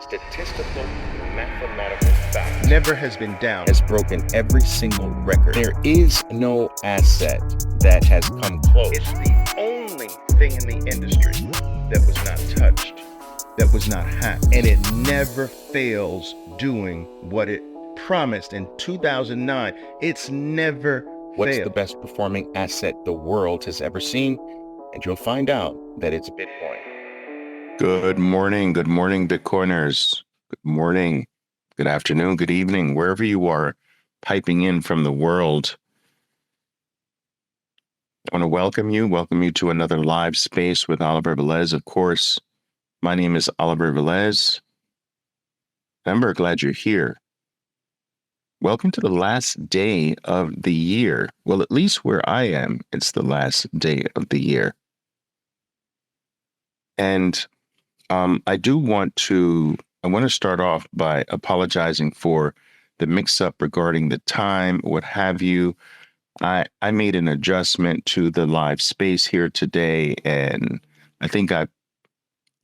statistical, mathematical fact never has been down. has broken every single record. There is no asset that has come close. It's the only thing in the industry that was not touched, that was not hacked, and it never fails doing what it promised in 2009. It's never What's failed. the best performing asset the world has ever seen? And you'll find out that it's Bitcoin. Good morning, Bitcoiners. Good morning, good afternoon, good evening, wherever you are piping in from the world. I want to welcome you to another live space with Oliver Velez. Of course, my name is Oliver Velez. I'm glad you're here. Welcome to the last day of the year. Well, at least where I am, it's the last day of the year. And I want to start off by apologizing for the mix-up regarding the time, what have you. I made an adjustment to the live space here today, and I think I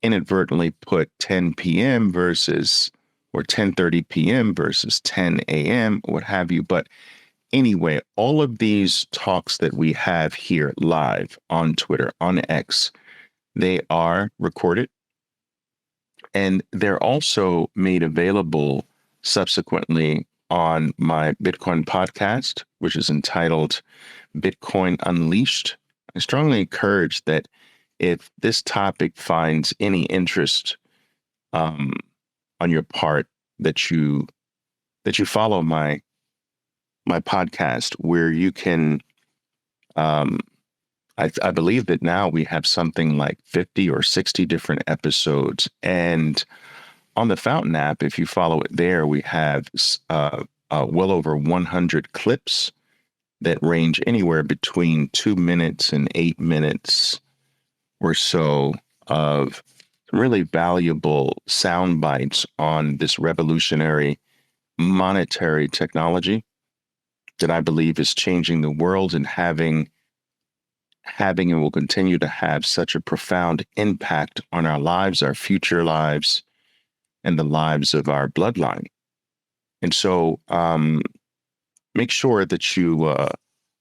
inadvertently put 10 p.m. versus, or 10:30 p.m. versus 10 a.m., what have you. But anyway, all of these talks that we have here live on Twitter, on X, they are recorded. And they're also made available subsequently on my Bitcoin podcast, which is entitled Bitcoin Unleashed. I strongly encourage that if this topic finds any interest on your part, that you follow my podcast, where you can. I believe that now we have something like 50 or 60 different episodes. And on the Fountain app, if you follow it there, we have well over 100 clips that range anywhere between 2 minutes and 8 minutes or so of really valuable sound bites on this revolutionary monetary technology that I believe is changing the world and having and will continue to have such a profound impact on our lives, our future lives, and the lives of our bloodline. And so make sure that you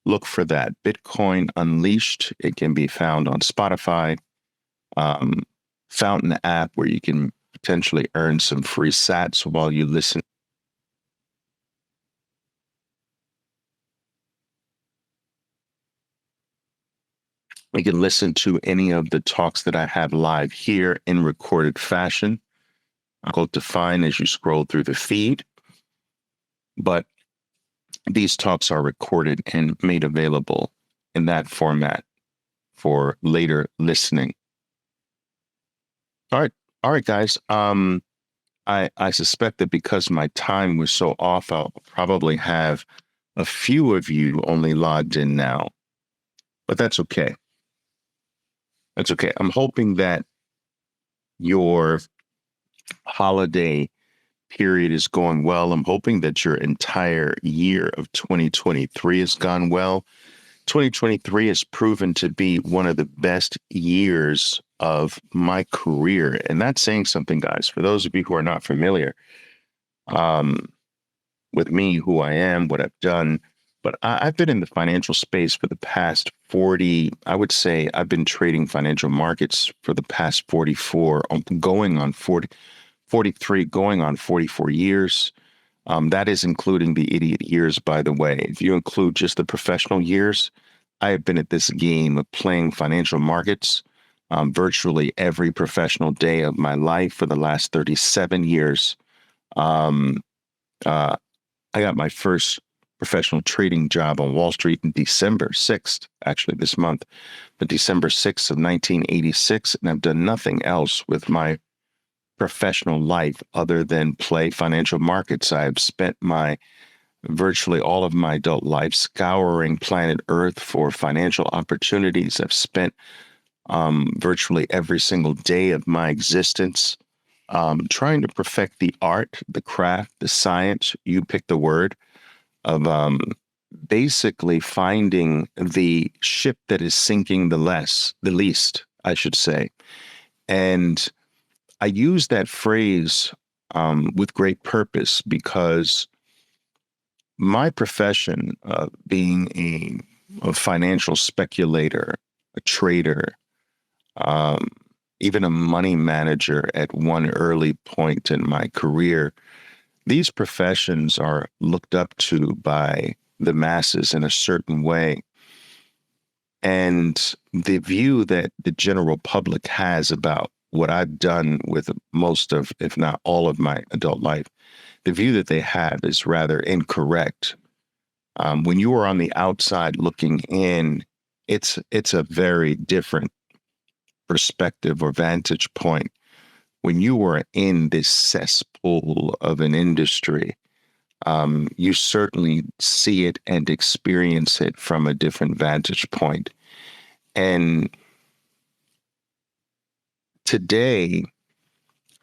look for that Bitcoin Unleashed. It can be found on Spotify, Fountain app, where you can potentially earn some free sats while you listen. You can listen to any of the talks that I have live here in recorded fashion. I'll define as you scroll through the feed. But these talks are recorded and made available in that format for later listening. All right, guys. I suspect that because my time was so off, I'll probably have a few of you only logged in now. But that's okay. That's okay. I'm hoping that your holiday period is going well. I'm hoping that your entire year of 2023 has gone well. 2023 has proven to be one of the best years of my career. And that's saying something, guys. For those of you who are not familiar with me, who I am, what I've done, but I've been in the financial space for the past 40, I would say I've been trading financial markets for the past 44, going on 40, 43, going on 44 years. That is including the idiot years, by the way. If you include just the professional years, I have been at this game of playing financial markets virtually every professional day of my life for the last 37 years. I got my first professional trading job on Wall Street in December 6th, actually this month, but December 6th of 1986. And I've done nothing else with my professional life other than play financial markets. I've spent virtually all of my adult life scouring planet Earth for financial opportunities. I've spent virtually every single day of my existence trying to perfect the art, the craft, the science, you pick the word, of basically finding the ship that is sinking the least, I should say. And I use that phrase with great purpose, because my profession, being a financial speculator, a trader, um, even a money manager at one early point in my career, these professions are looked up to by the masses in a certain way. And the view that the general public has about what I've done with most of, if not all of my adult life, the view that they have is rather incorrect. When you are on the outside looking in, it's a very different perspective or vantage point. When you are in this cesspool of an industry, you certainly see it and experience it from a different vantage point. And today,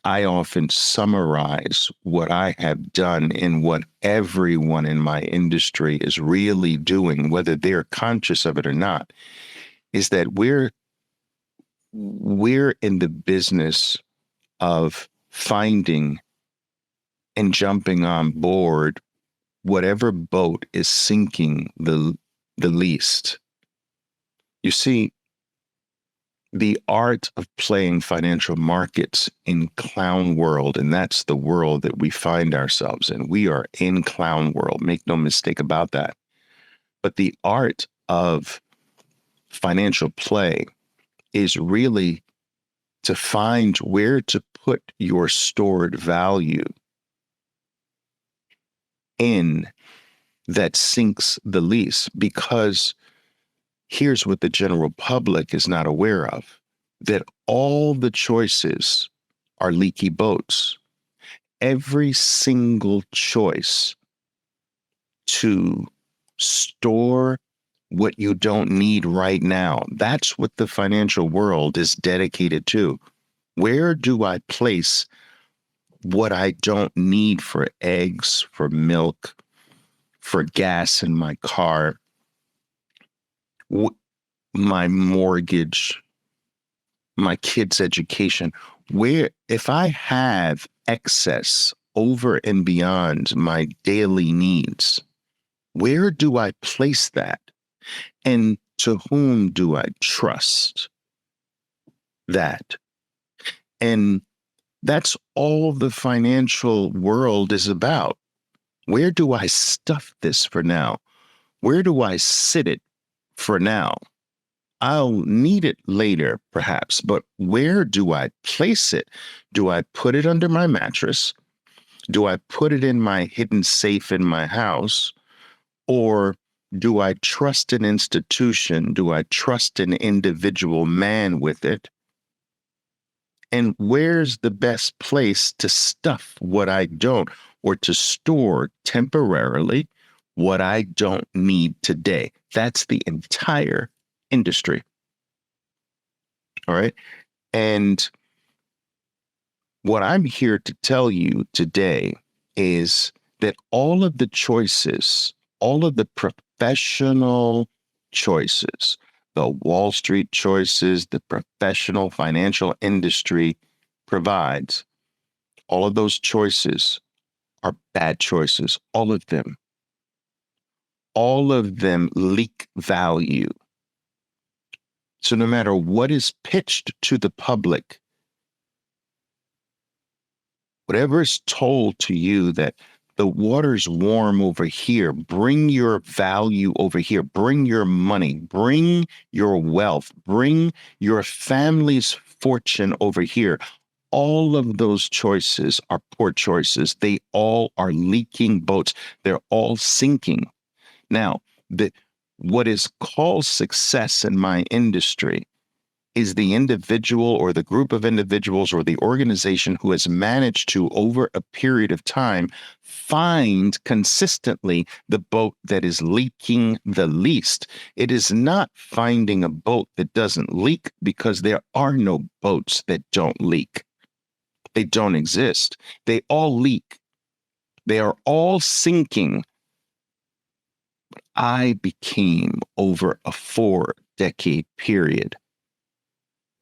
I often summarize what I have done in what everyone in my industry is really doing, whether they're conscious of it or not, is that we're in the business of finding and jumping on board whatever boat is sinking the least. You see, the art of playing financial markets in clown world, and that's the world that we find ourselves in. We are in clown world, make no mistake about that. But the art of financial play is really to find where to put your stored value in that sinks the least, because here's what the general public is not aware of, that all the choices are leaky boats. Every single choice to store what you don't need right now, that's what the financial world is dedicated to. Where do I place what I don't need for eggs, for milk, for gas in my car, my mortgage, my kids' education? Where, if I have excess over and beyond my daily needs, where do I place that? And to whom do I trust that? And that's all the financial world is about. Where do I stuff this for now? Where do I sit it for now? I'll need it later, perhaps, but where do I place it? Do I put it under my mattress? Do I put it in my hidden safe in my house? Or do I trust an institution? Do I trust an individual man with it? And where's the best place to stuff what I don't, or to store temporarily what I don't need today? That's the entire industry. All right. And what I'm here to tell you today is that all of the choices, all of the professional choices, the Wall Street choices, the professional financial industry provides, all of those choices are bad choices. All of them. All of them leak value. So no matter what is pitched to the public, whatever is told to you that the water's warm over here, bring your value over here, bring your money, bring your wealth, bring your family's fortune over here. All of those choices are poor choices. They all are leaking boats. They're all sinking. Now, what is called success in my industry is the individual or the group of individuals or the organization who has managed to, over a period of time, find consistently the boat that is leaking the least. It is not finding a boat that doesn't leak, because there are no boats that don't leak. They don't exist. They all leak. They are all sinking. I became, over a 4-decade period,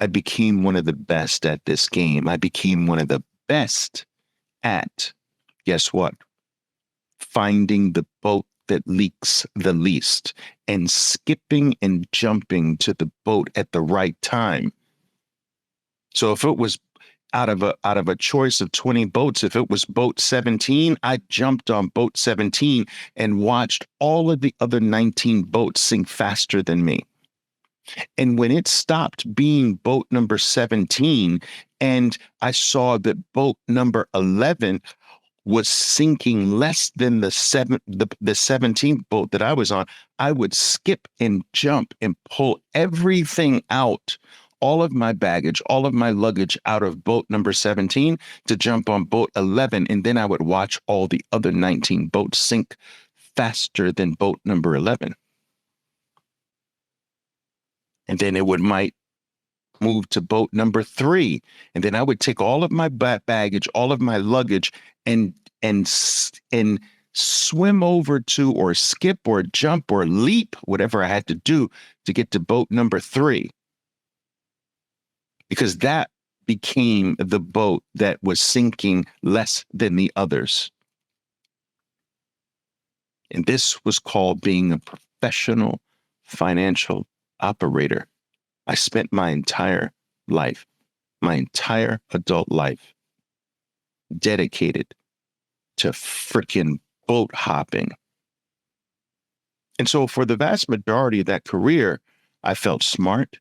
I became one of the best at this game. I became one of the best at, guess what? Finding the boat that leaks the least and skipping and jumping to the boat at the right time. So if it was out of a choice of 20 boats, if it was boat 17, I jumped on boat 17 and watched all of the other 19 boats sink faster than me. And when it stopped being boat number 17 and I saw that boat number 11 was sinking less than the 17th boat that I was on, I would skip and jump and pull everything out, all of my baggage, all of my luggage out of boat number 17 to jump on boat 11. And then I would watch all the other 19 boats sink faster than boat number 11. And then it might move to boat number 3. And then I would take all of my baggage, all of my luggage, and swim over to, or skip or jump or leap, whatever I had to do to get to boat number 3. Because that became the boat that was sinking less than the others. And this was called being a professional financial operator. I spent my entire life, my entire adult life, dedicated to freaking boat hopping. And so for the vast majority of that career, I felt smart.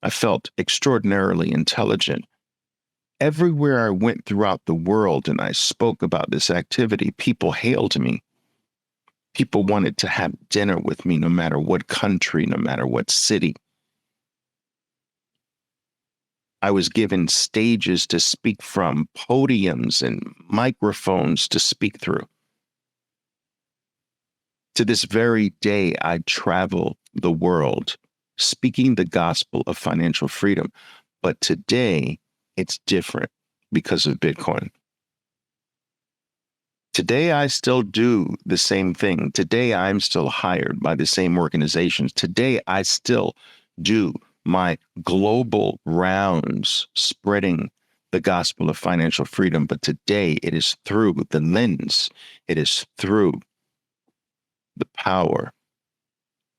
I felt extraordinarily intelligent. Everywhere I went throughout the world and I spoke about this activity, people hailed me. People wanted to have dinner with me, no matter what country, no matter what city. I was given stages to speak from, podiums and microphones to speak through. To this very day, I travel the world speaking the gospel of financial freedom. But today, it's different because of Bitcoin. Today, I still do the same thing. Today, I'm still hired by the same organizations. Today, I still do my global rounds spreading the gospel of financial freedom. But today, it is through the lens, it is through the power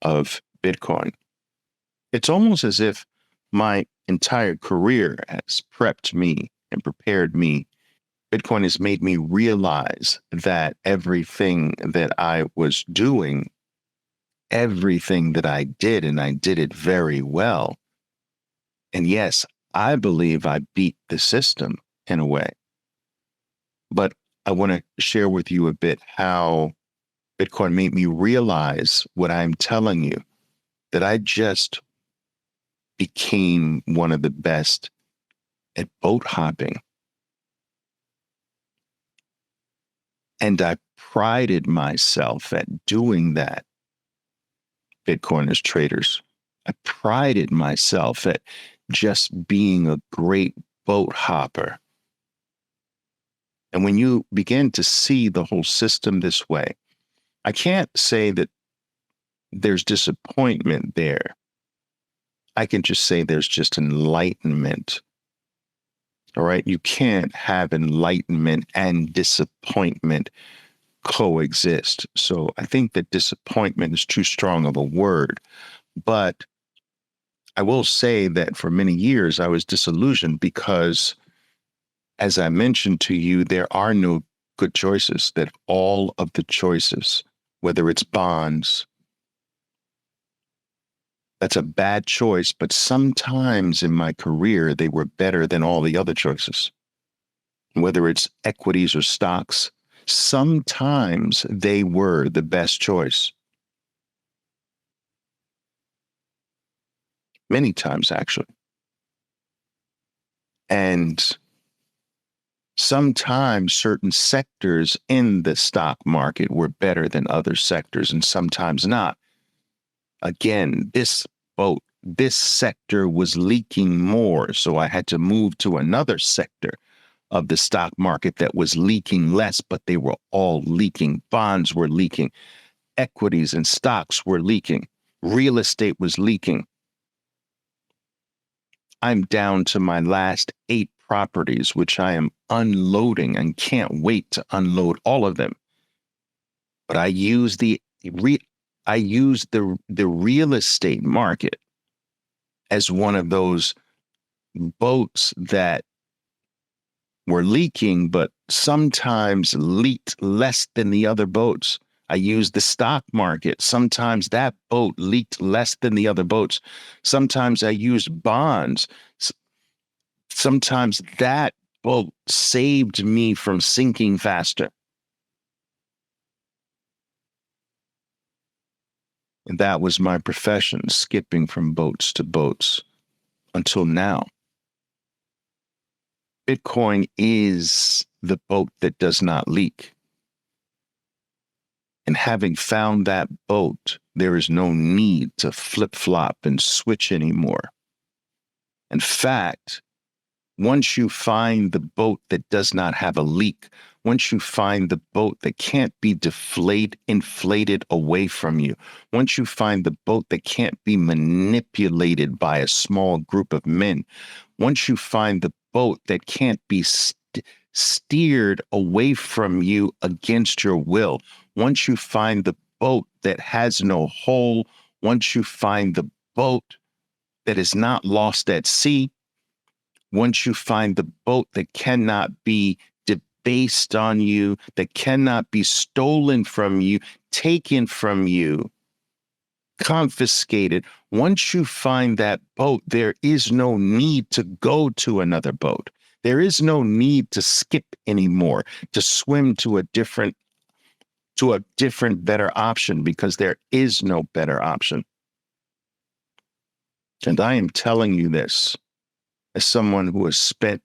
of Bitcoin. It's almost as if my entire career has prepped me and prepared me. Bitcoin has made me realize that everything that I was doing, everything that I did, and I did it very well. And yes, I believe I beat the system in a way. But I want to share with you a bit how Bitcoin made me realize what I'm telling you, that I just became one of the best at boat hopping. And I prided myself at doing that, Bitcoiners traders. I prided myself at just being a great boat hopper. And when you begin to see the whole system this way, I can't say that there's disappointment there. I can just say there's just enlightenment. All right. You can't have enlightenment and disappointment coexist. So I think that disappointment is too strong of a word. But I will say that for many years, I was disillusioned because, as I mentioned to you, there are no good choices, that all of the choices, whether it's bonds, that's a bad choice, but sometimes in my career, they were better than all the other choices. Whether it's equities or stocks, sometimes they were the best choice. Many times, actually. And sometimes certain sectors in the stock market were better than other sectors, and sometimes not. Again, this sector was leaking more, so I had to move to another sector of the stock market that was leaking less, but they were all leaking. Bonds were leaking. Equities and stocks were leaking. Real estate was leaking. I'm down to my last 8 properties, which I am unloading and can't wait to unload all of them. But I use the real estate market as one of those boats that were leaking, but sometimes leaked less than the other boats. I used the stock market. Sometimes that boat leaked less than the other boats. Sometimes I used bonds. Sometimes that boat saved me from sinking faster. And that was my profession, skipping from boats to boats until now. Bitcoin is the boat that does not leak. And having found that boat, there is no need to flip-flop and switch anymore. In fact, once you find the boat that does not have a leak, once you find the boat that can't be inflated away from you, once you find the boat that can't be manipulated by a small group of men, once you find the boat that can't be steered away from you against your will, once you find the boat that has no hull, once you find the boat that is not lost at sea, once you find the boat that cannot be debased on you, that cannot be stolen from you, taken from you, confiscated, once you find that boat, there is no need to go to another boat. There is no need to skip anymore, to swim to a different, better option, because there is no better option. And I am telling you this as someone who has spent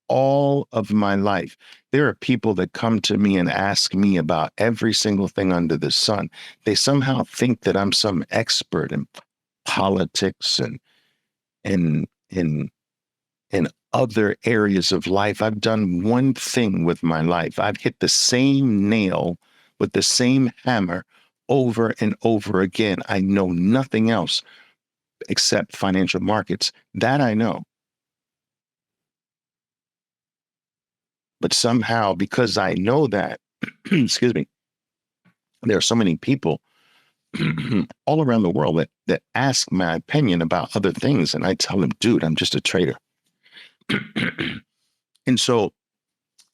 all of my life. There are people that come to me and ask me about every single thing under the sun. They somehow think that I'm some expert in politics and in other areas of life. I've done one thing with my life. I've hit the same nail with the same hammer over and over again. I know nothing else except financial markets. That I know. But somehow, because I know that, excuse me, there are so many people all around the world that ask my opinion about other things. And I tell them, dude, I'm just a trader. And so,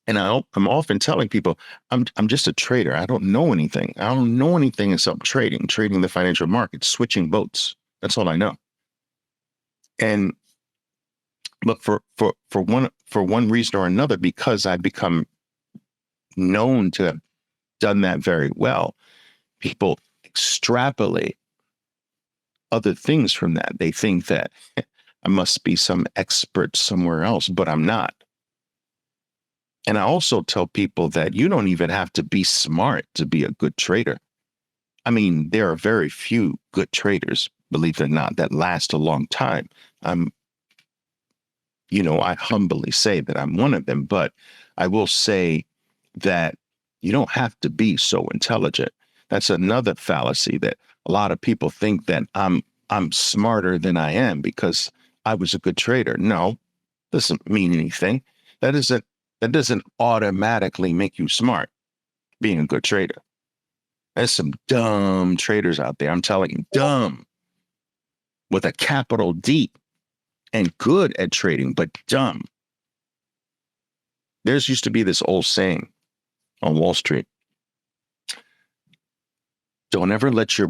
I'm often telling people, I'm just a trader. I don't know anything. I don't know anything except trading the financial markets, switching boats. That's all I know. But for one reason or another, because I've become known to have done that very well, people extrapolate other things from that. They think that I must be some expert somewhere else, but I'm not. And I also tell people that you don't even have to be smart to be a good trader. I mean, there are very few good traders, believe it or not, that last a long time. I humbly say that I'm one of them, but I will say that you don't have to be so intelligent. That's another fallacy, that a lot of people think that I'm smarter than I am because I was a good trader. No, doesn't mean anything. That doesn't automatically make you smart, being a good trader. There's some dumb traders out there. I'm telling you, dumb with a capital D, and good at trading, but dumb. There's used to be this old saying on Wall Street: don't ever let your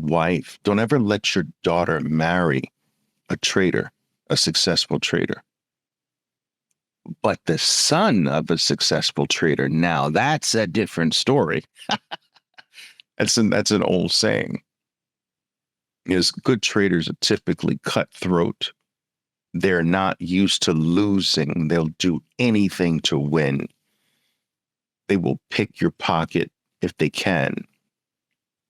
daughter marry a trader, a successful trader. But the son of a successful trader, now that's a different story. That's an old saying. Because good traders are typically cutthroat. They're not used to losing. They'll do anything to win. They will pick your pocket if they can.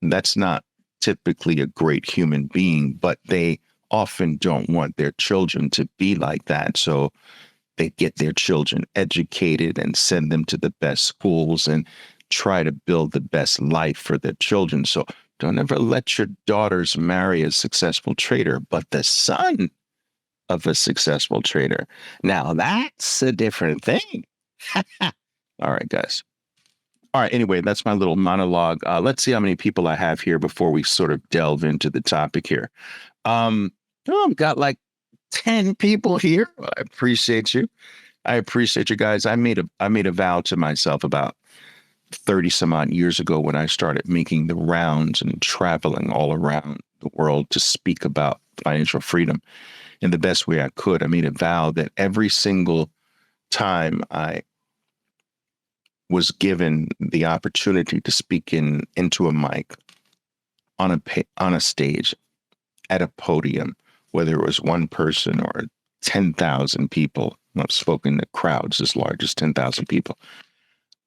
And that's not typically a great human being, but they often don't want their children to be like that. So they get their children educated and send them to the best schools and try to build the best life for their children. So don't ever let your daughters marry a successful trader, but the son of a successful trader. Now that's a different thing. All right, guys. All right. Anyway, that's my little monologue. Let's see how many people I have here before we sort of delve into the topic here. I've got like 10 people here. I appreciate you. I appreciate you guys. I made a vow to myself about 30 some odd years ago when I started making the rounds and traveling all around the world to speak about financial freedom in the best way I could. I made a vow that every single time I was given the opportunity to speak into a mic on a stage at a podium, whether it was one person or 10,000 people. I've spoken to crowds as large as 10,000 people.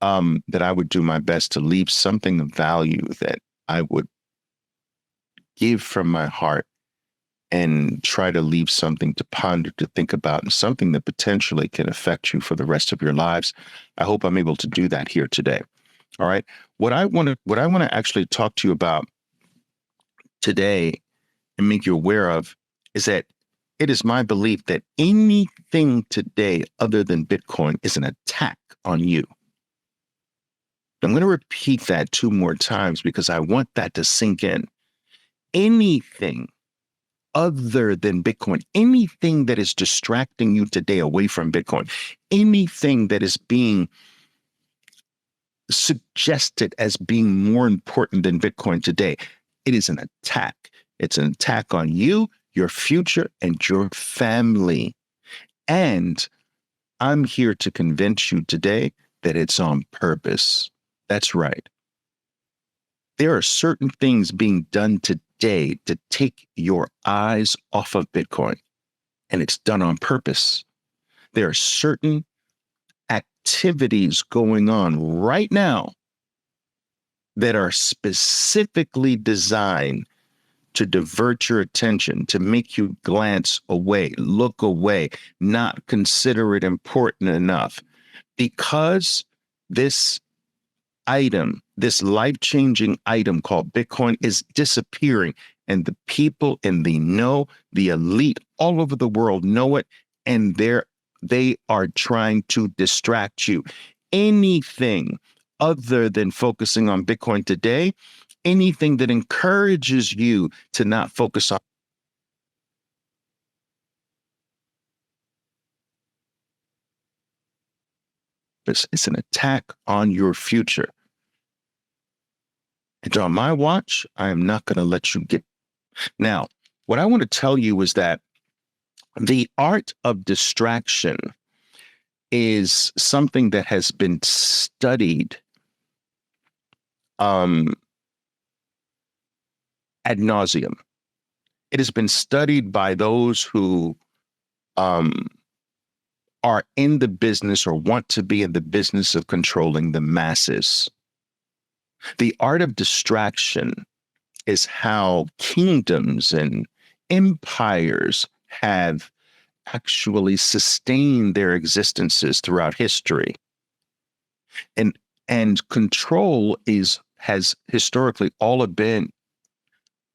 That I would do my best to leave something of value that I would give from my heart and try to leave something to ponder, to think about, and something that potentially can affect you for the rest of your lives. I hope I'm able to do that here today. All right. What I want to actually talk to you about today and make you aware of is that it is my belief that anything today other than Bitcoin is an attack on you. I'm going to repeat that 2 more times because I want that to sink in. Anything other than Bitcoin, anything that is distracting you today away from Bitcoin, anything that is being suggested as being more important than Bitcoin today, it is an attack. It's an attack on you, your future, and your family. And I'm here to convince you today that it's on purpose. That's right. There are certain things being done today to take your eyes off of Bitcoin, and it's done on purpose. There are certain activities going on right now that are specifically designed to divert your attention, to make you glance away, look away, not consider it important enough, because this item, this life-changing item called Bitcoin is disappearing. And the people in the know, the elite all over the world know it, and they are trying to distract you. Anything other than focusing on Bitcoin today, anything that encourages you to not focus on this, it's an attack on your future. And on my watch, I am not going to let you get. Now, what I want to tell you is that the art of distraction is something that has been studied ad nauseum. It has been studied by those who are in the business or want to be in the business of controlling the masses. The art of distraction is how kingdoms and empires have actually sustained their existences throughout history. And control has historically all been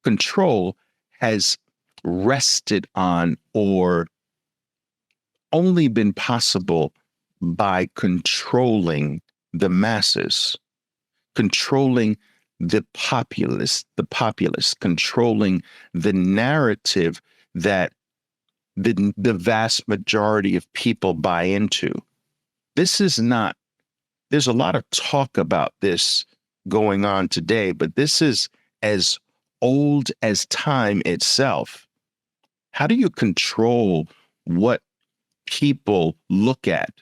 control has rested on or only been possible by controlling the masses, controlling the populace, controlling the narrative that the vast majority of people buy into. This is not, there's a lot of talk about this going on today, but this is as old as time itself. How do you control what people look at,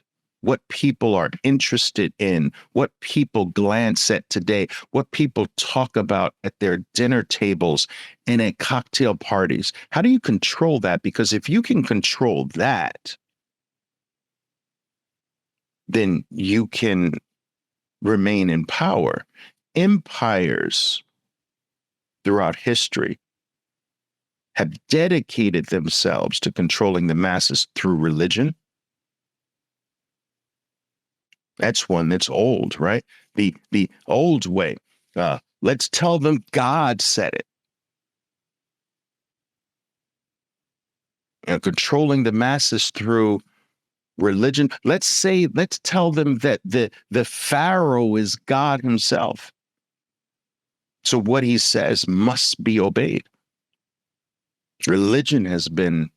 what people are interested in, what people glance at today, what people talk about at their dinner tables and at cocktail parties? How do you control that? Because if you can control that, then you can remain in power. Empires throughout history have dedicated themselves to controlling the masses through religion. That's one that's old, right? The old way. Let's tell them God said it. controlling the masses through religion. Let's tell them that the Pharaoh is God himself. So what he says must be obeyed. Religion has been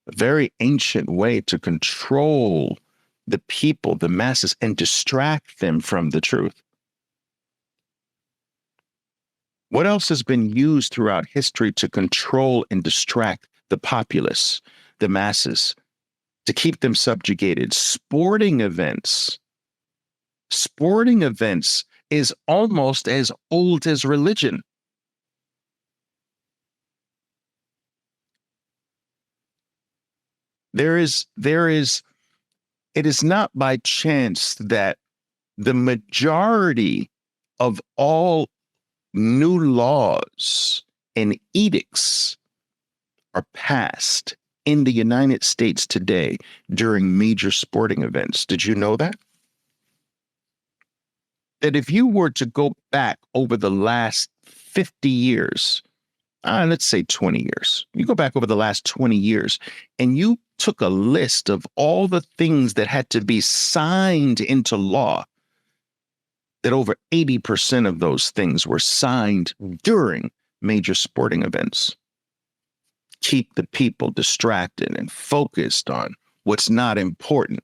a very ancient way to control the people, the masses, and distract them from the truth. What else has been used throughout history to control and distract the populace, the masses, to keep them subjugated? Sporting events. Sporting events is almost as old as religion. It is not by chance that the majority of all new laws and edicts are passed in the United States today during major sporting events. Did you know that? That if you were to go back over the last 50 years, let's say 20 years, you go back over the last 20 years and you took a list of all the things that had to be signed into law, that over 80% of those things were signed during major sporting events. Keep the people distracted and focused on what's not important.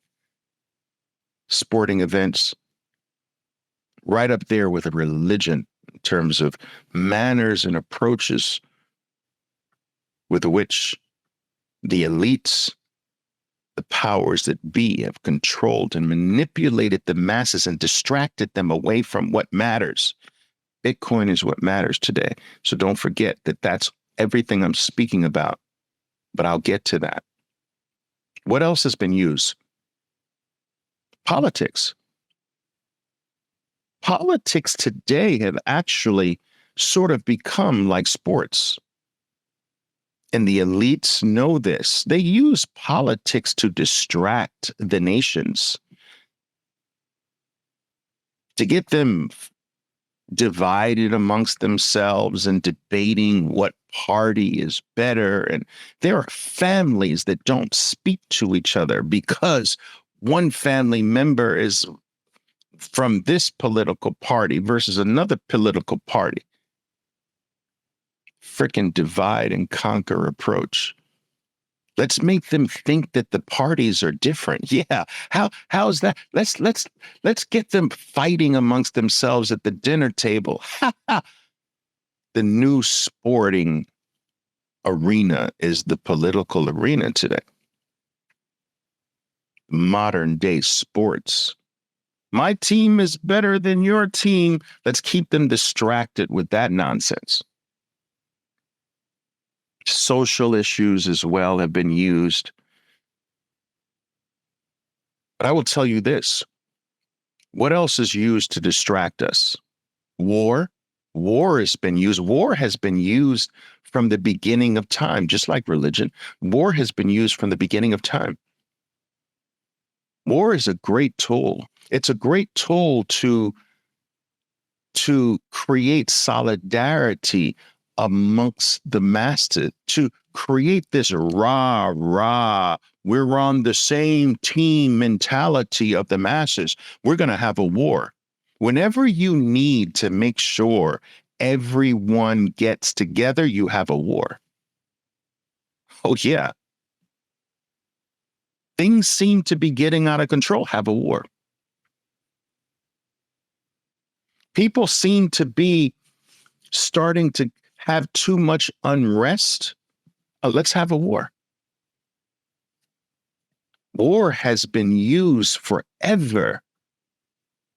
Sporting events, right up there with a religion in terms of manners and approaches with which the elites, the powers that be, have controlled and manipulated the masses and distracted them away from what matters. Bitcoin is what matters today. So don't forget that that's everything I'm speaking about, but I'll get to that. What else has been used? Politics. Politics today have actually sort of become like sports. And the elites know this. They use politics to distract the nations, to get them divided amongst themselves and debating what party is better. And there are families that don't speak to each other because one family member is from this political party versus another political party. Frickin' divide and conquer approach. Let's make them think that the parties are different. Yeah. How's that? Let's get them fighting amongst themselves at the dinner table. The new sporting arena is the political arena today. Modern day sports. My team is better than your team. Let's keep them distracted with that nonsense. Social issues as well have been used. But I will tell you this. What else is used to distract us? War. War has been used. War has been used from the beginning of time, just like religion. War has been used from the beginning of time. War is a great tool. It's a great tool to create solidarity amongst the masses, to create this rah, we're on the same team mentality of the masses. We're going to have a war. Whenever you need to make sure everyone gets together, you have a war. Oh, yeah. Things seem to be getting out of control, have a war. People seem to be starting to have too much unrest. Let's have a war. War has been used forever,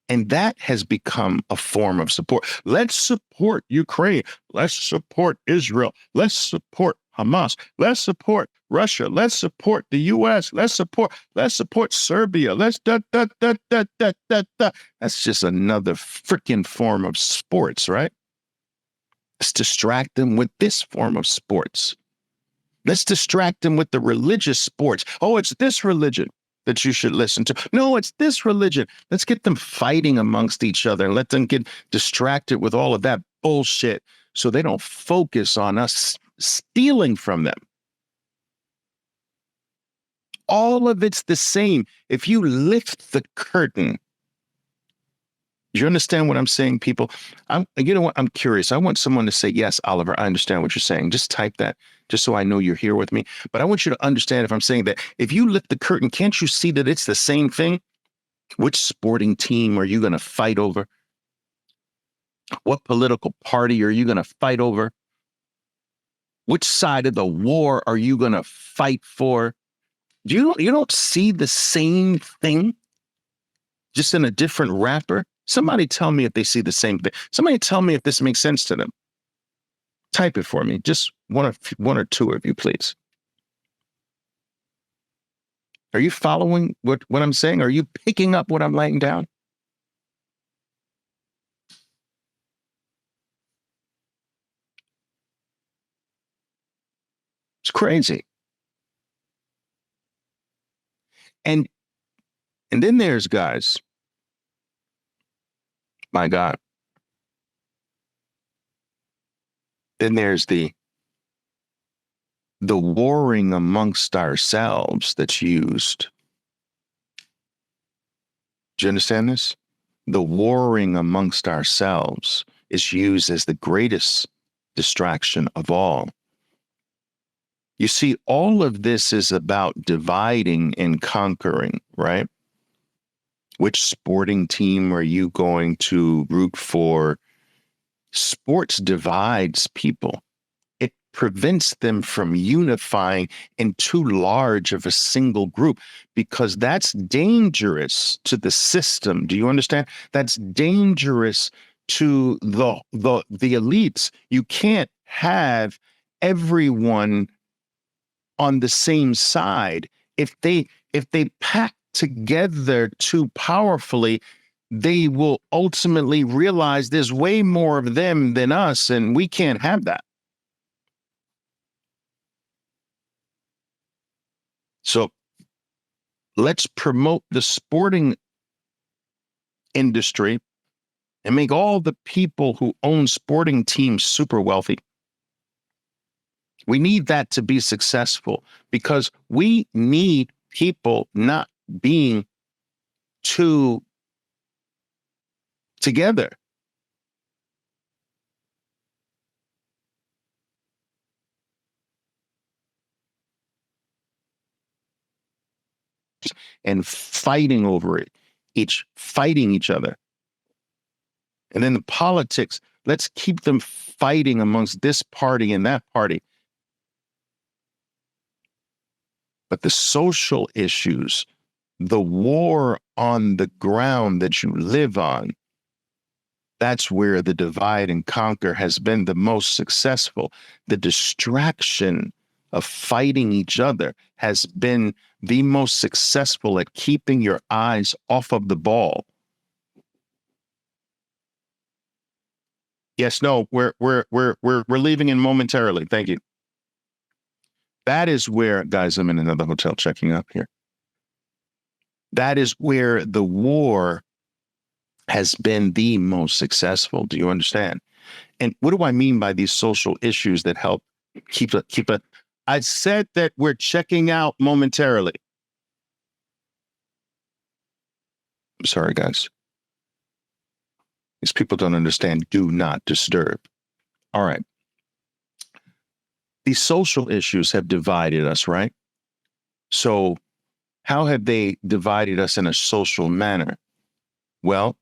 and that has become a form of support. Let's support Ukraine. Let's support Israel. Let's support Hamas. Let's support Russia. Let's support the U.S. Let's support Serbia. Let's da. That's just another freaking form of sports, right? Let's distract them with this form of sports. Let's distract them with the religious sports. Oh, it's this religion that you should listen to. No, it's this religion. Let's get them fighting amongst each other and let them get distracted with all of that bullshit so they don't focus on us stealing from them. all of it's the same. If you lift the curtain, do you understand what I'm saying, people? You know what? I'm curious. I want someone to say, yes, Oliver, I understand what you're saying. Just type that, just so I know you're here with me. But I want you to understand if I'm saying that if you lift the curtain, can't you see that it's the same thing? Which sporting team are you going to fight over? What political party are you going to fight over? Which side of the war are you going to fight for? You don't see the same thing, just in a different wrapper? Somebody tell me if they see the same thing. Somebody tell me if this makes sense to them. Type it for me. Just one or two of you, please. Are you following what I'm saying? Are you picking up what I'm laying down? It's crazy. And then there's guys, my God. Then there's the warring amongst ourselves that's used. Do you understand this? The warring amongst ourselves is used as the greatest distraction of all. You see, all of this is about dividing and conquering, right? Which sporting team are you going to root for? Sports divides people. It prevents them from unifying in too large of a single group, because that's dangerous to the system. Do you understand? That's dangerous to the elites. You can't have everyone on the same side. If they pack together too powerfully, they will ultimately realize there's way more of them than us, and we can't have that. So let's promote the sporting industry and make all the people who own sporting teams super wealthy. We need that to be successful, because we need people not being too together. And fighting over it, fighting each other. And then the politics, let's keep them fighting amongst this party and that party. But the social issues, the war on the ground that you live on, that's where the divide and conquer has been the most successful. The distraction of fighting each other has been the most successful at keeping your eyes off of the ball. Yes, no, we're leaving in momentarily. Thank you. That is where, guys, I'm in another hotel checking up here. That is where the war has been the most successful. Do you understand? And what do I mean by these social issues that help keep it? I said that we're checking out momentarily. I'm sorry, guys. These people don't understand. Do not disturb. All right. These social issues have divided us, right? So how have they divided us in a social manner? Well,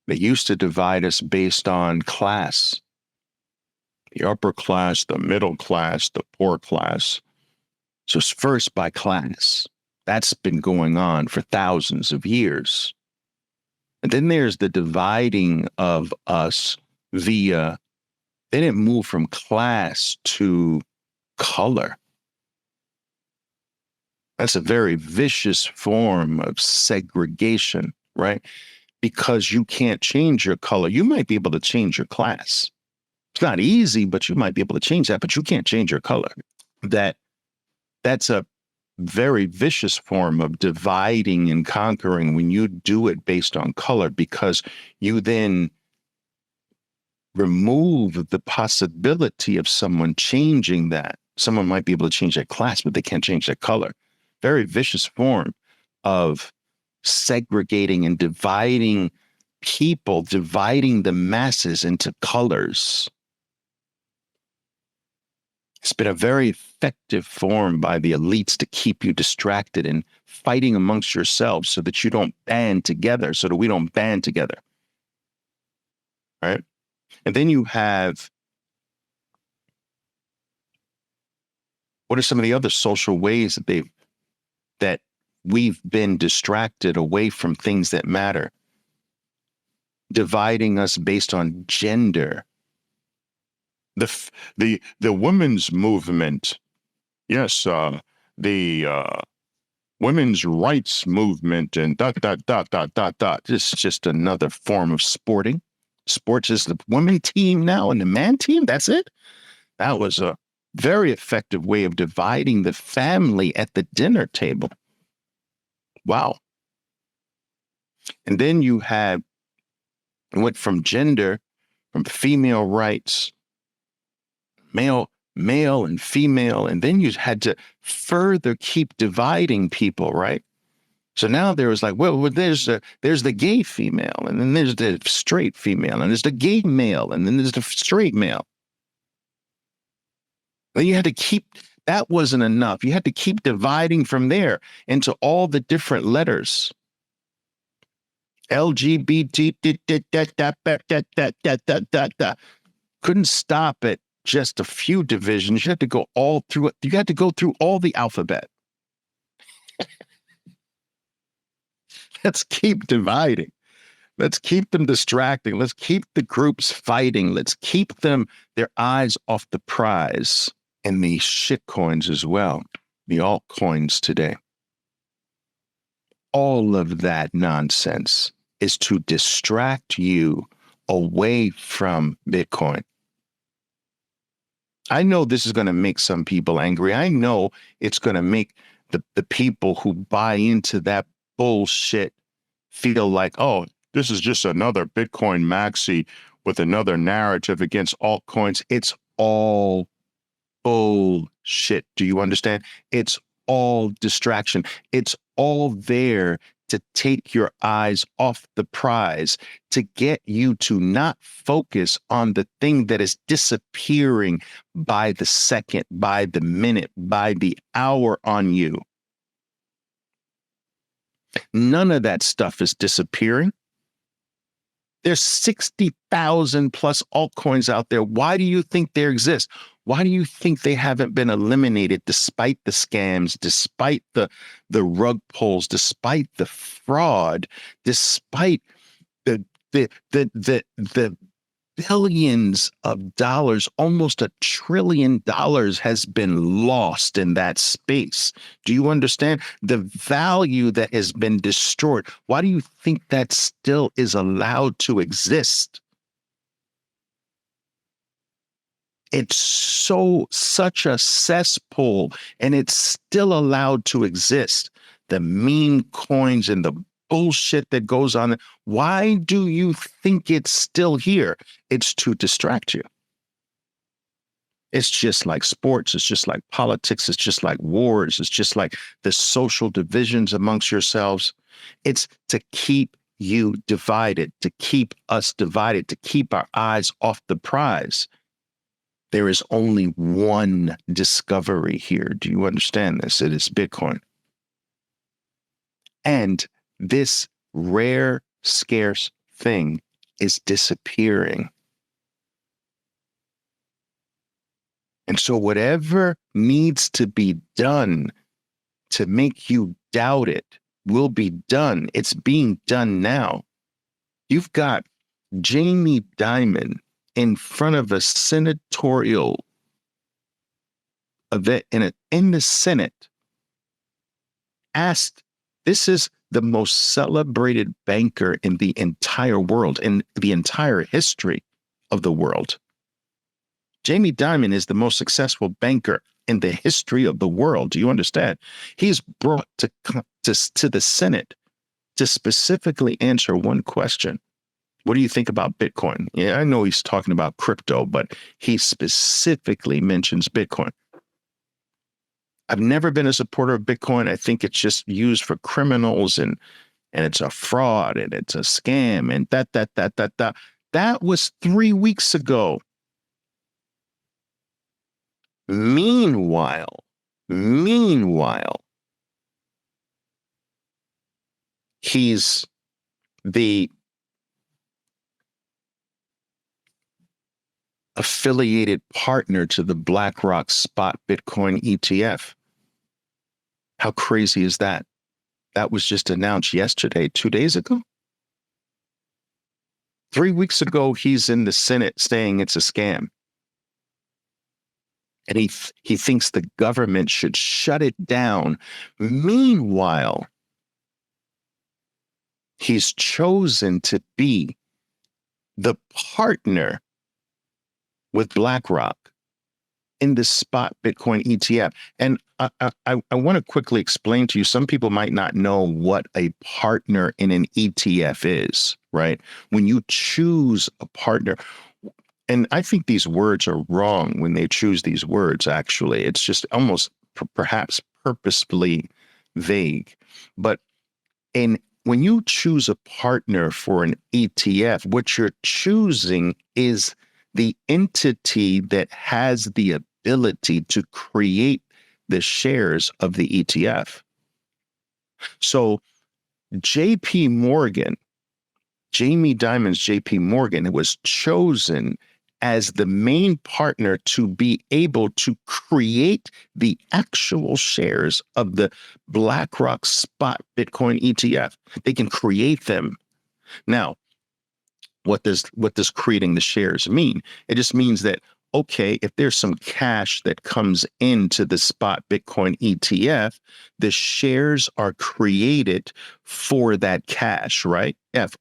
they used to divide us based on class. The upper class, the middle class, the poor class. So it's first by class. That's been going on for thousands of years. And then there's the dividing of us via, they didn't move from class to color. That's a very vicious form of segregation, right? Because you can't change your color. You might be able to change your class. It's not easy, but you might be able to change that, but you can't change your color. That's a very vicious form of dividing and conquering when you do it based on color, because you then remove the possibility of someone changing that. Someone might be able to change their class, but they can't change their color. very vicious form of segregating and dividing people, dividing the masses into colors. It's been a very effective form by the elites to keep you distracted and fighting amongst yourselves so that you don't band together, so that we don't band together. Right? And then you have, what are some of the other social ways that we've been distracted away from things that matter? Dividing us based on gender. The women's movement, yes, the women's rights movement, and dot dot dot dot dot dot. This is just another form of sporting. Sports is the women team now and the man team. That's it. That was a very effective way of dividing the family at the dinner table. Wow. And then you had, went from gender, from female rights, male and female, and then you had to further keep dividing people, right? So now there was like, well, there's the gay female, and then there's the straight female, and there's the gay male, and then there's the straight male. Then you had to keep, that wasn't enough. You had to keep dividing from there into all the different letters. LGBT, couldn't stop at just a few divisions. You had to go all through it. You had to go through all the alphabet. Let's keep dividing. Let's keep them distracting. Let's keep the groups fighting. Let's keep them, their eyes off the prize. And the shit coins as well, the altcoins today. All of that nonsense is to distract you away from Bitcoin. I know this is going to make some people angry. I know it's going to make the people who buy into that bullshit feel like, oh, this is just another Bitcoin maxi with another narrative against altcoins. It's all bullshit. Do you understand? It's all distraction. It's all there to take your eyes off the prize, to get you to not focus on the thing that is disappearing by the second, by the minute, by the hour on you. None of that stuff is disappearing. There's 60,000 plus altcoins out there. Why do you think they exist? Why do you think they haven't been eliminated despite the scams, despite the rug pulls, despite the fraud, despite the billions of dollars, almost $1 trillion has been lost in that space? Do you understand the value that has been destroyed? Why do you think that still is allowed to exist? It's such a cesspool, and it's still allowed to exist. The meme coins and the bullshit that goes on. Why do you think it's still here? It's to distract you. It's just like sports. It's just like politics. It's just like wars. It's just like the social divisions amongst yourselves. It's to keep you divided, to keep us divided, to keep our eyes off the prize. There is only one discovery here. Do you understand this? It is Bitcoin. And this rare, scarce thing is disappearing. And so whatever needs to be done to make you doubt it will be done. It's being done now. You've got Jamie Dimon in front of a senatorial event in the Senate, asked, this is the most celebrated banker in the entire world, in the entire history of the world. Jamie Dimon is the most successful banker in the history of the world. Do you understand? He's brought to the Senate to specifically answer one question. What do you think about Bitcoin? Yeah, I know he's talking about crypto, but he specifically mentions Bitcoin. I've never been a supporter of Bitcoin. I think it's just used for criminals and it's a fraud and it's a scam and that. That was 3 weeks ago. Meanwhile, he's the affiliated partner to the BlackRock spot Bitcoin ETF. How crazy is that? That was just announced yesterday, 2 days ago. 3 weeks ago, he's in the Senate saying it's a scam. And he thinks the government should shut it down. Meanwhile, he's chosen to be the partner with BlackRock in the spot Bitcoin ETF. And I want to quickly explain to you, some people might not know what a partner in an ETF is, right? When you choose a partner, and I think these words are wrong when they choose these words, actually. It's just almost perhaps purposefully vague. But when you choose a partner for an ETF, what you're choosing is the entity that has the ability to create the shares of the ETF. So JP Morgan, Jamie Dimon's JP Morgan, was chosen as the main partner to be able to create the actual shares of the BlackRock spot Bitcoin ETF. They can create them. Now, what does creating the shares mean? It just means that, okay, if there's some cash that comes into the spot Bitcoin ETF, the shares are created for that cash, right?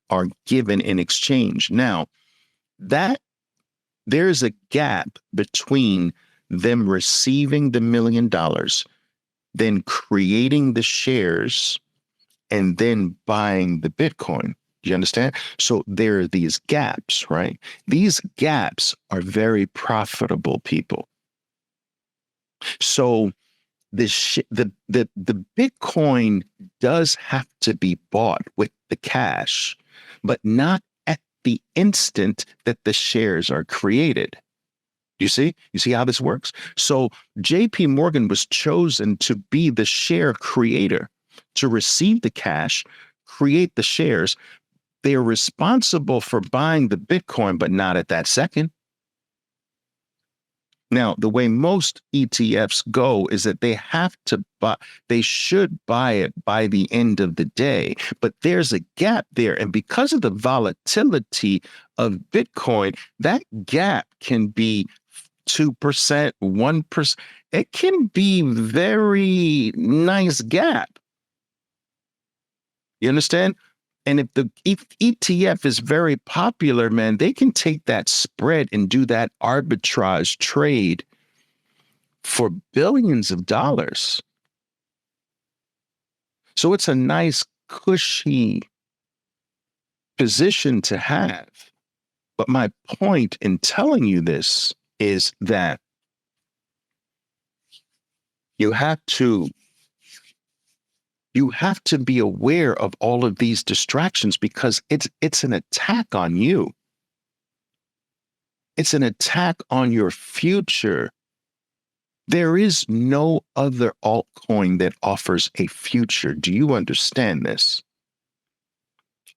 Are given in exchange. Now, there's a gap between them receiving the $1 million, then creating the shares, and then buying the Bitcoin. Do you understand? So there are these gaps, right? These gaps are very profitable, people. So the Bitcoin does have to be bought with the cash, but not at the instant that the shares are created. You see how this works? So JP Morgan was chosen to be the share creator, to receive the cash, create the shares. They're responsible for buying the Bitcoin, but not at that second. Now, the way most ETFs go is that they should buy it by the end of the day, but there's a gap there. And because of the volatility of Bitcoin, that gap can be 2%, 1%. It can be very nice gap. You understand? And if the ETF is very popular, man, they can take that spread and do that arbitrage trade for billions of dollars. So it's a nice, cushy position to have. But my point in telling you this is that you have to be aware of all of these distractions, because it's an attack on you. It's an attack on your future. There is no other altcoin that offers a future. Do you understand this?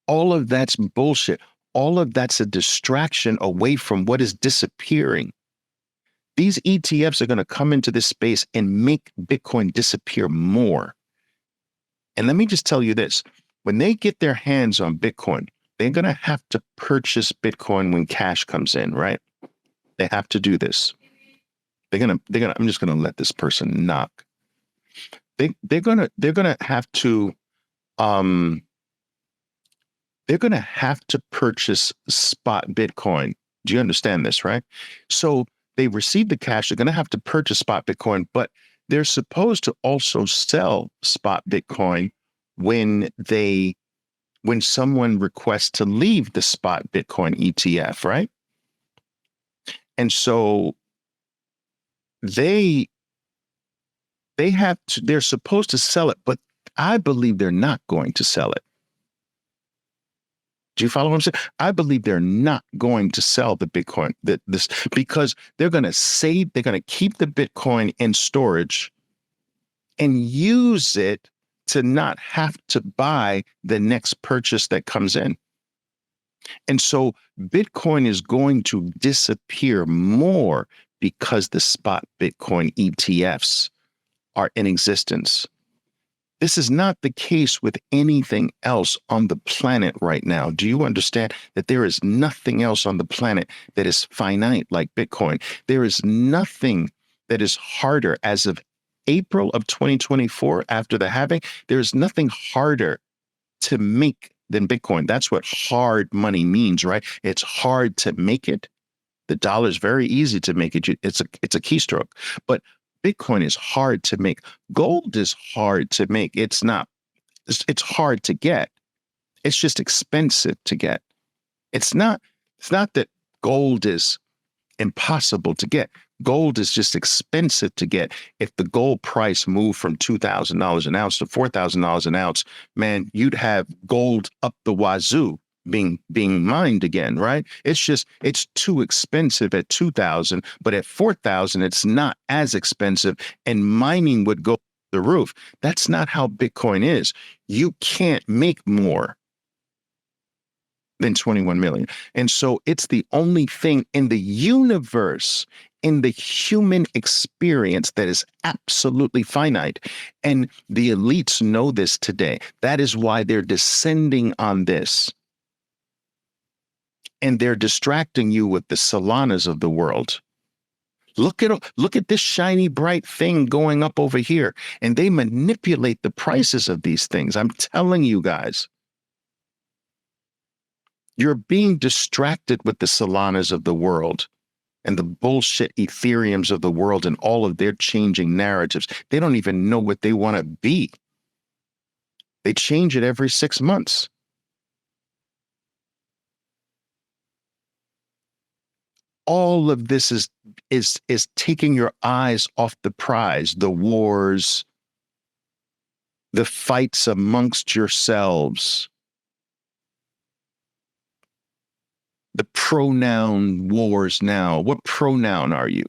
All of that's bullshit. All of that's a distraction away from what is disappearing. These ETFs are going to come into this space and make Bitcoin disappear more. And let me just tell you this, when they get their hands on Bitcoin, they're going to have to purchase Bitcoin when cash comes in, right? They have to do this. I'm just going to let this person knock. They're going to have to purchase spot Bitcoin. Do you understand this, right? So they receive the cash, they're going to have to purchase spot Bitcoin, but they're supposed to also sell spot Bitcoin when someone requests to leave the spot Bitcoin ETF, right? And so they they're supposed to sell it, but I believe they're not going to sell it. Do you follow what I'm saying? I believe they're not going to sell the Bitcoin because they're going to keep the Bitcoin in storage and use it to not have to buy the next purchase that comes in. And so Bitcoin is going to disappear more because the spot Bitcoin ETFs are in existence. This is not the case with anything else on the planet right now. Do you understand that there is nothing else on the planet that is finite like Bitcoin? There is nothing that is harder as of April of 2024 after the halving. There is nothing harder to make than Bitcoin. That's what hard money means, right? It's hard to make it. The dollar is very easy to make it. It's a keystroke, but Bitcoin is hard to make. Gold is hard to make. It's hard to get. It's just expensive to get. It's not that gold is impossible to get. Gold is just expensive to get. If the gold price moved from $2,000 an ounce to $4,000 an ounce, man, you'd have gold up the wazoo being mined again, right? It's too expensive at 2,000, but at 4,000, it's not as expensive, and mining would go through the roof. That's not how Bitcoin is. You can't make more than 21 million. And so it's the only thing in the universe, in the human experience, that is absolutely finite. And the elites know this today. That is why they're descending on this. And they're distracting you with the Solanas of the world. Look at this shiny, bright thing going up over here. And they manipulate the prices of these things. I'm telling you guys. You're being distracted with the Solanas of the world and the bullshit Ethereums of the world and all of their changing narratives. They don't even know what they want to be. They change it every 6 months. All of this is taking your eyes off the prize, the wars, the fights amongst yourselves, the pronoun wars now. What pronoun are you?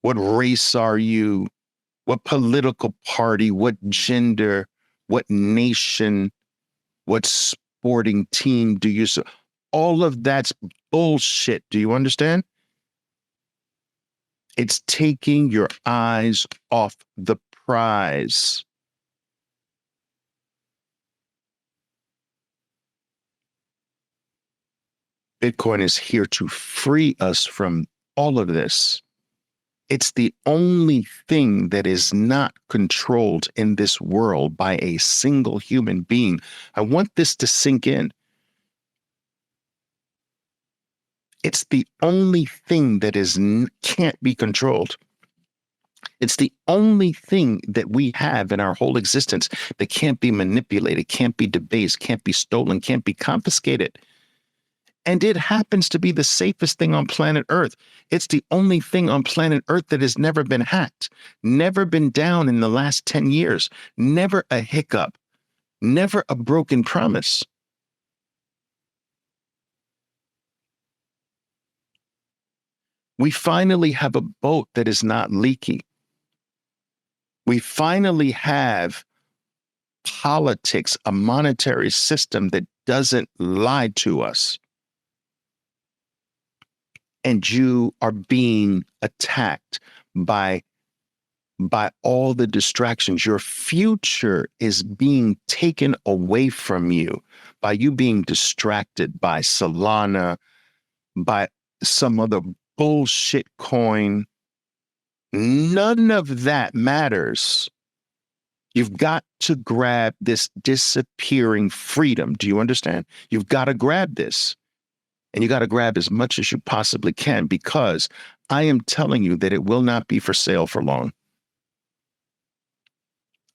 What race are you? What political party? What gender? What nation? What sporting team do you support? All of that's bullshit. Do you understand? It's taking your eyes off the prize. Bitcoin is here to free us from all of this. It's the only thing that is not controlled in this world by a single human being. I want this to sink in. It's the only thing that can't be controlled. It's the only thing that we have in our whole existence that can't be manipulated, can't be debased, can't be stolen, can't be confiscated. And it happens to be the safest thing on planet Earth. It's the only thing on planet Earth that has never been hacked, never been down in the last 10 years, never a hiccup, never a broken promise. We finally have a boat that is not leaky. We finally have politics, a monetary system that doesn't lie to us. And you are being attacked by all the distractions. Your future is being taken away from you by you being distracted by Solana, by some other bullshit coin. None of that matters. You've got to grab this disappearing freedom. Do you understand? You've got to grab this. And you got to grab as much as you possibly can, because I am telling you that it will not be for sale for long.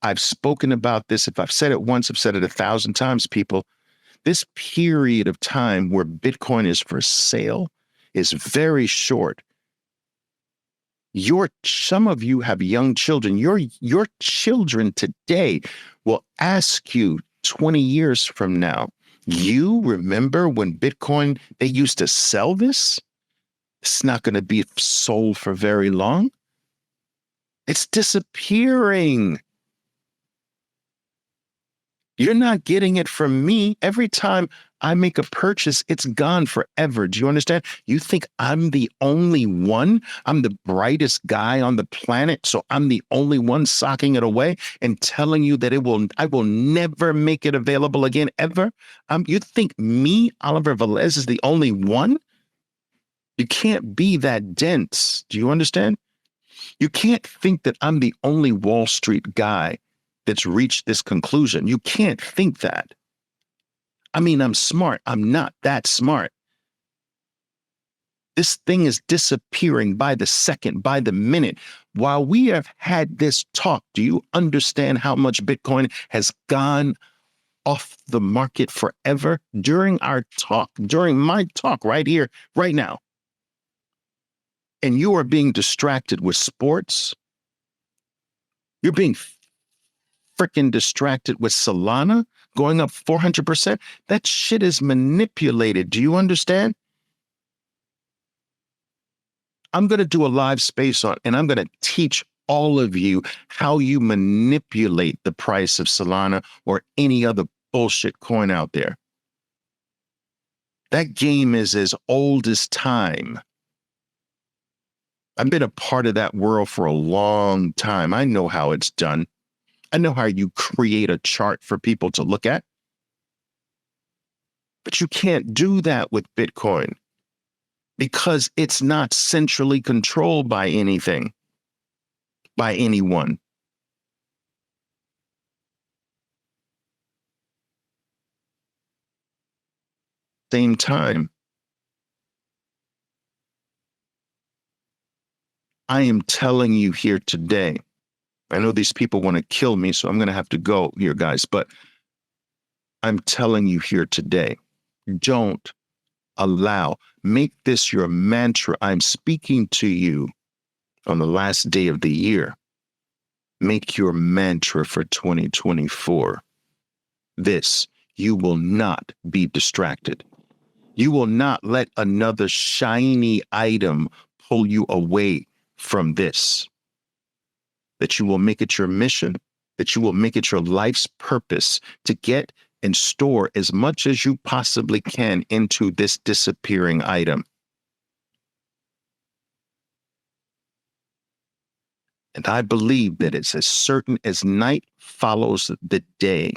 I've spoken about this. If I've said it once, I've said it 1,000 times, people. This period of time where Bitcoin is for sale is very short. Some of you have young children. Your children today will ask you 20 years from now, you remember when Bitcoin, they used to sell this? It's not going to be sold for very long. It's disappearing. You're not getting it from me. Every time I make a purchase, it's gone forever. Do you understand? You think I'm the only one? I'm the brightest guy on the planet, so I'm the only one socking it away and telling you that I will never make it available again, ever? You think me, Oliver Velez, is the only one? You can't be that dense. Do you understand? You can't think that I'm the only Wall Street guy that's reached this conclusion. You can't think that. I mean, I'm smart. I'm not that smart. This thing is disappearing by the second, by the minute. While we have had this talk, do you understand how much Bitcoin has gone off the market forever? During our talk, during my talk right here, right now. And you are being distracted with sports. You're being freaking distracted with Solana going up 400%. That shit is manipulated. Do you understand? I'm going to do a live space on, and I'm going to teach all of you how you manipulate the price of Solana or any other bullshit coin out there. That game is as old as time. I've been a part of that world for a long time. I know how it's done. I know how you create a chart for people to look at. But you can't do that with Bitcoin because it's not centrally controlled by anything, by anyone. Same time, I am telling you here today, I know these people want to kill me, so I'm going to have to go here, guys, but I'm telling you here today, don't make this your mantra. I'm speaking to you on the last day of the year. Make your mantra for 2024. This, you will not be distracted. You will not let another shiny item pull you away from this. That you will make it your mission, that you will make it your life's purpose to get and store as much as you possibly can into this disappearing item. And I believe that it's as certain as night follows the day,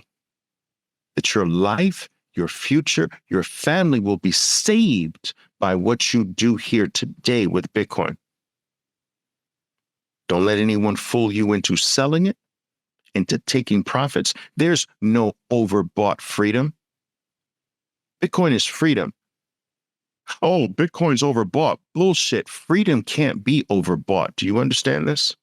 that your life, your future, your family will be saved by what you do here today with Bitcoin. Don't let anyone fool you into selling it, into taking profits. There's no overbought freedom. Bitcoin is freedom. Oh, Bitcoin's overbought. Bullshit. Freedom can't be overbought. Do you understand this?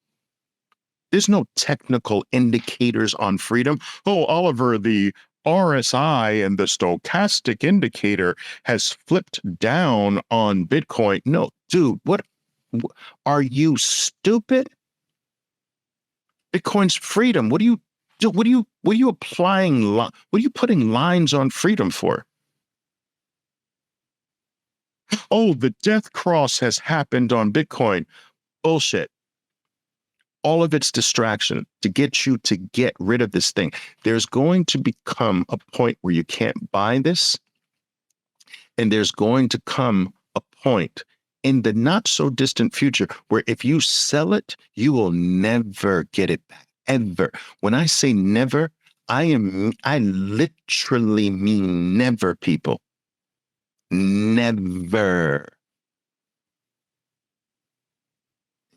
There's no technical indicators on freedom. Oh, Oliver, the RSI and the stochastic indicator has flipped down on Bitcoin. No, dude, what are you stupid? Bitcoin's freedom. What are you applying? What are you putting lines on freedom for? Oh, the death cross has happened on Bitcoin. Bullshit. All of it's distraction to get you to get rid of this thing. There's going to become a point where you can't buy this. And there's going to come a point in the not so distant future where if you sell it, you will never get it back, ever. When I say never, I literally mean never, people. Never.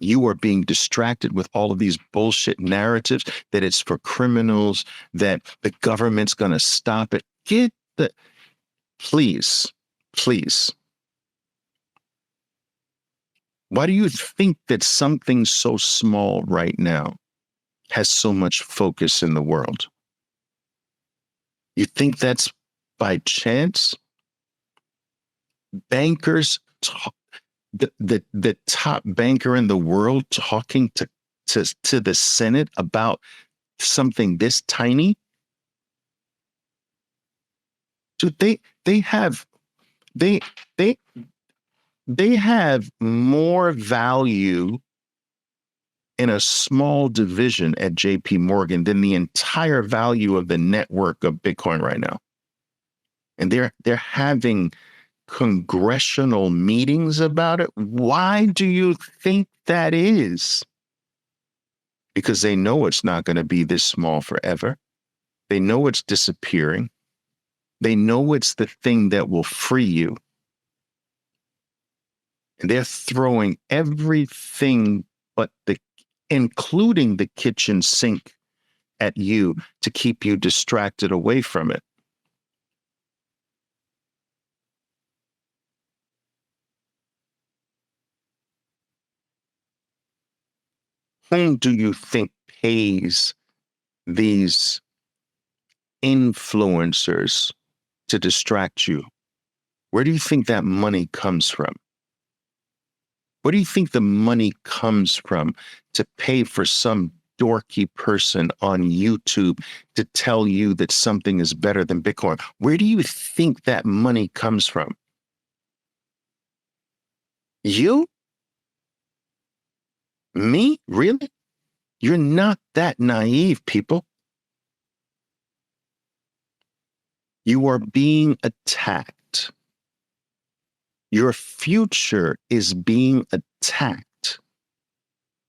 You are being distracted with all of these bullshit narratives that it's for criminals, that the government's going to stop it. Please. Why do you think that something so small right now has so much focus in the world? You think that's by chance? Bankers the top banker in the world talking to the Senate about something this tiny. So they have they they they have more value in a small division at JP Morgan than the entire value of the network of Bitcoin right now. And they're having congressional meetings about it. Why do you think that is? Because they know it's not going to be this small forever. They know it's disappearing. They know it's the thing that will free you. And they're throwing everything but including the kitchen sink at you to keep you distracted away from it. Whom do you think pays these influencers to distract you? Where do you think that money comes from? Where do you think the money comes from to pay for some dorky person on YouTube to tell you that something is better than Bitcoin? Where do you think that money comes from? You? Me? Really? You're not that naive, people. You are being attacked. Your future is being attacked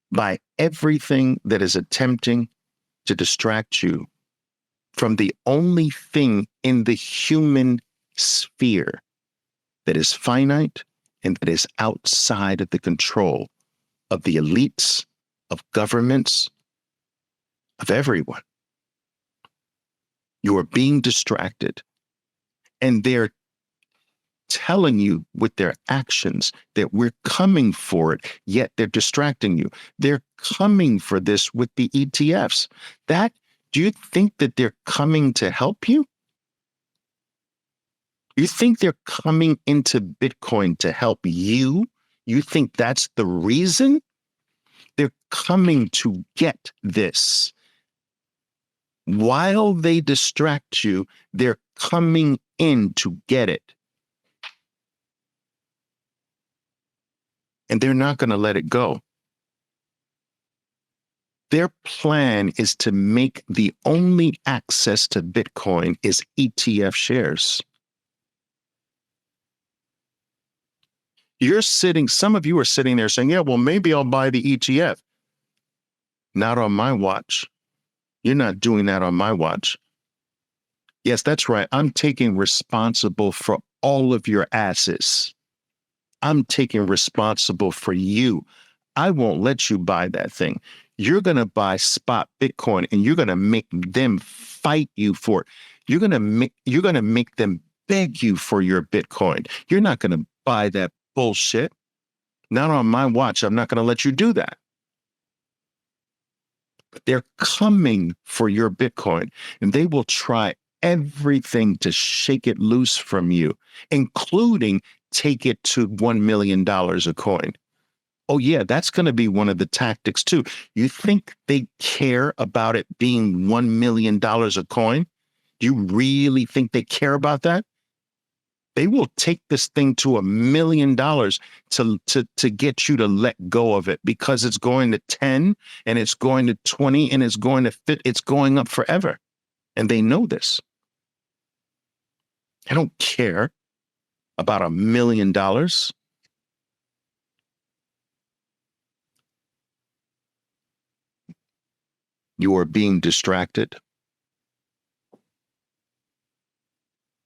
by everything that is attempting to distract you from the only thing in the human sphere that is finite and that is outside of the control of the elites, of governments, of everyone. You are being distracted, and they're telling you with their actions that we're coming for it, yet they're distracting you. They're coming for this with the ETFs. Do you think that they're coming to help you? You think they're coming into Bitcoin to help you? You think that's the reason? They're coming to get this. While they distract you, they're coming in to get it. And they're not going to let it go. Their plan is to make the only access to Bitcoin is ETF shares. Some of you are sitting there saying, yeah, well, maybe I'll buy the ETF. Not on my watch. You're not doing that on my watch. Yes, that's right. I'm taking responsible for all of your assets. I'm taking responsible for you. I won't let you buy that thing. You're going to buy spot Bitcoin and you're going to make them fight you for it. You're going to make them beg you for your Bitcoin. You're not going to buy that bullshit. Not on my watch. I'm not going to let you do that. But they're coming for your Bitcoin, and they will try everything to shake it loose from you, including take it to $1 million a coin. Oh, yeah, that's going to be one of the tactics, too. You think they care about it being $1 million a coin? Do you really think they care about that? They will take this thing to $1 million to get you to let go of it, because it's going to 10 and it's going to 20 and it's going to fit. It's going up forever. And they know this. I don't care about $1 million. You are being distracted.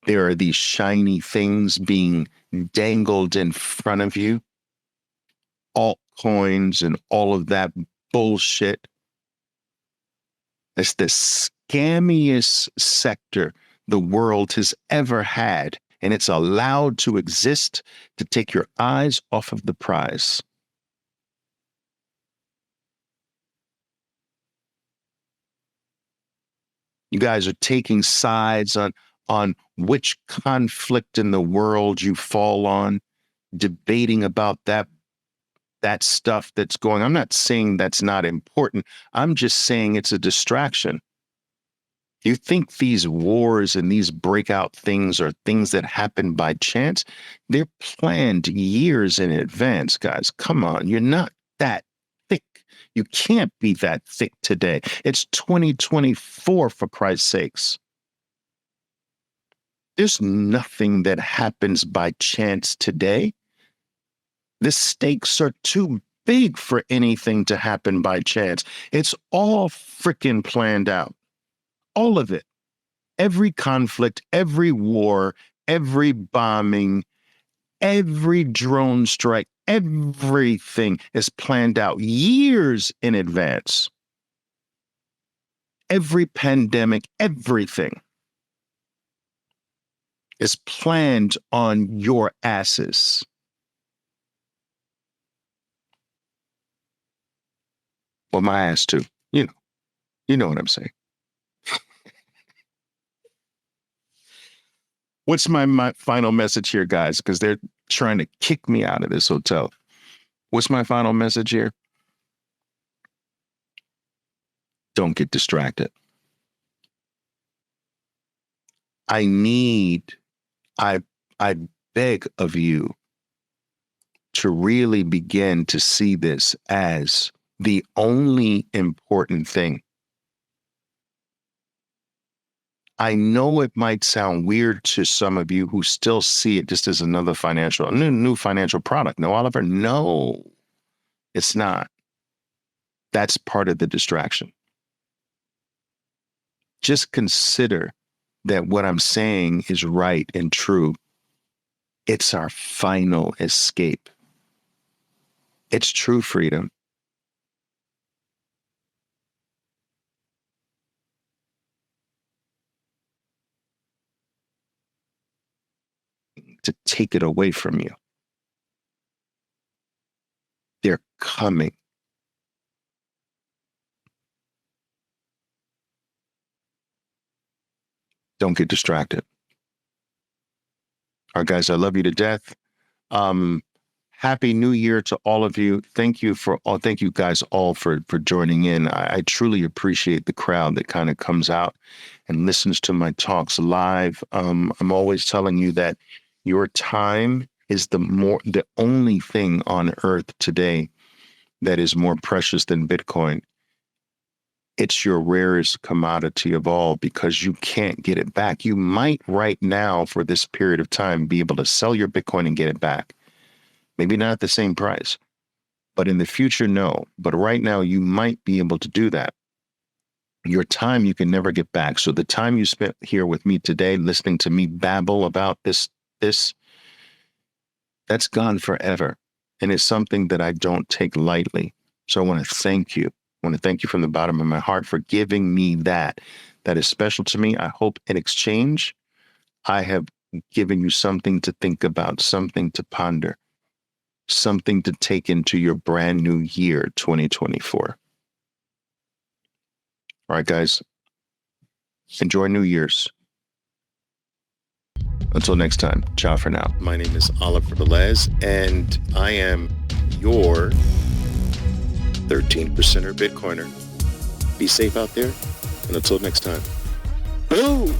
There are these shiny things being dangled in front of you, altcoins and all of that bullshit. It's the scammiest sector the world has ever had, and it's allowed to exist to take your eyes off of the prize. You guys are taking sides on which conflict in the world you fall on. debating about that stuff that's going. I'm not saying that's not important. I'm just saying it's a distraction. You think these wars and these breakout things are things that happen by chance? They're planned years in advance, guys. Come on, you're not that thick. You can't be that thick today. It's 2024, for Christ's sakes. There's nothing that happens by chance today. The stakes are too big for anything to happen by chance. It's all freaking planned out. All of it. Every conflict, every war, every bombing, every drone strike, everything is planned out years in advance. Every pandemic, everything is planned on your asses. Well, my ass too. You know what I'm saying. What's my final message here, guys? Because they're trying to kick me out of this hotel. What's my final message here? Don't get distracted. I beg of you to really begin to see this as the only important thing. I know it might sound weird to some of you who still see it just as another new financial product. No, Oliver, no, it's not. That's part of the distraction. Just consider that what I'm saying is right and true. It's our final escape. It's true freedom. To take it away from you. They're coming. Don't get distracted. All right, guys, I love you to death. Happy New Year to all of you. Thank you guys all for joining in. I truly appreciate the crowd that kind of comes out and listens to my talks live. I'm always telling you that your time is the only thing on earth today that is more precious than Bitcoin. It's your rarest commodity of all because you can't get it back. You might right now for this period of time be able to sell your Bitcoin and get it back. Maybe not at the same price, but in the future, no. But right now you might be able to do that. Your time you can never get back. So the time you spent here with me today, listening to me babble about this, that's gone forever. And it's something that I don't take lightly. So I want to thank you. I want to thank you from the bottom of my heart for giving me that. That is special to me. I hope in exchange, I have given you something to think about, something to ponder, something to take into your brand new year, 2024. All right, guys. Enjoy New Year's. Until next time, ciao for now. My name is Oliver Velez, and I am your 13%er Bitcoiner. Be safe out there, and until next time. Boom!